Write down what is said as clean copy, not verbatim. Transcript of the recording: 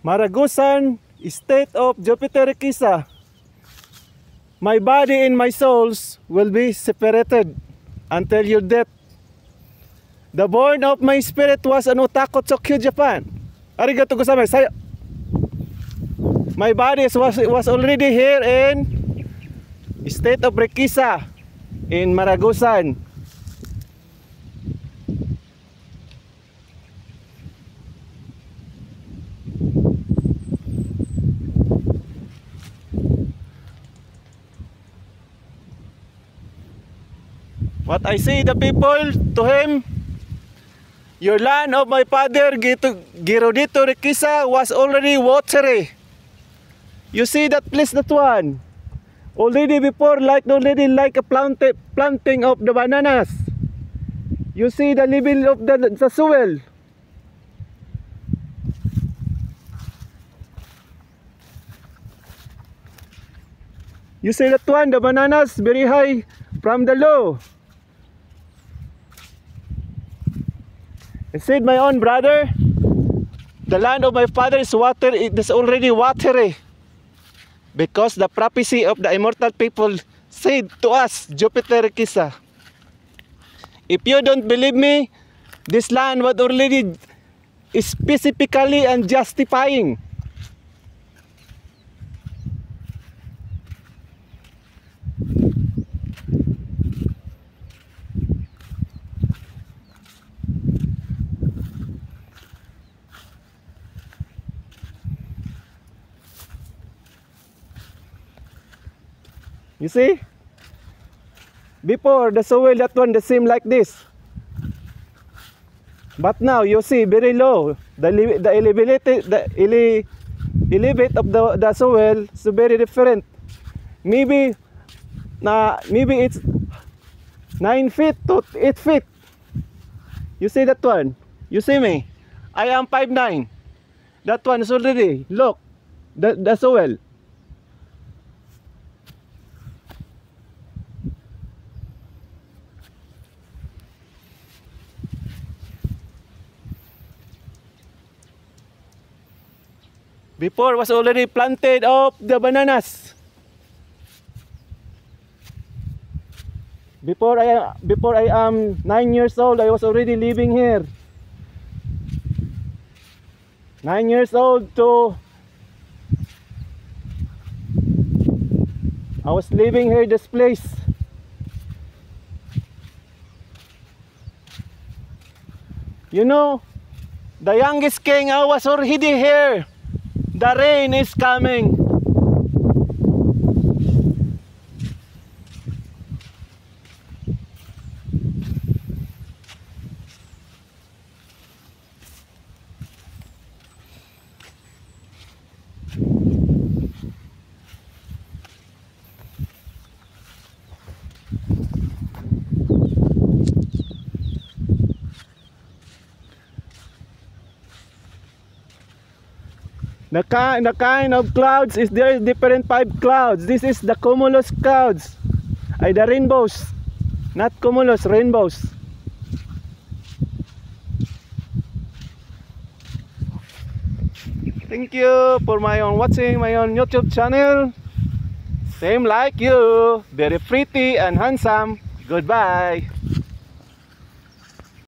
Maragusan, state of Jupiter Kisa. My body and my souls will be separated until your death. The born of my spirit was an Otako Tokyo, Japan. Arigato gozaimasu. Sayo. My body was already here in state of Rekisa in Maragusan. What I say the people to him, your land of my father Girudito Rekisa was already watery. You see that place, that one already before, like a planting of the bananas. You see the level of the soil. You see that one, the bananas very high from the low. I said, my own brother, the land of my father is water, it is already watery. Because the prophecy of the immortal people said to us, Jupiter Kisa. If you don't believe me, this land was already specifically and justifying. You see? Before the soil, that one, the same like this. But now you see very low. The elevate of the soil is very different. Maybe it's 9 feet to 8 feet. You see that one? You see me? I am 5'9". That one is already, look, the soil. Before was already planted of the bananas. Before I am 9 years old, I was already living here. 9 years old to I was living here, this place. You know, the youngest king, I was already here. The rain is coming. The kind of clouds is there different 5 clouds. This is the cumulus clouds. The rainbows. Not cumulus, rainbows. Thank you for watching my own YouTube channel. Same like you. Very pretty and handsome. Goodbye.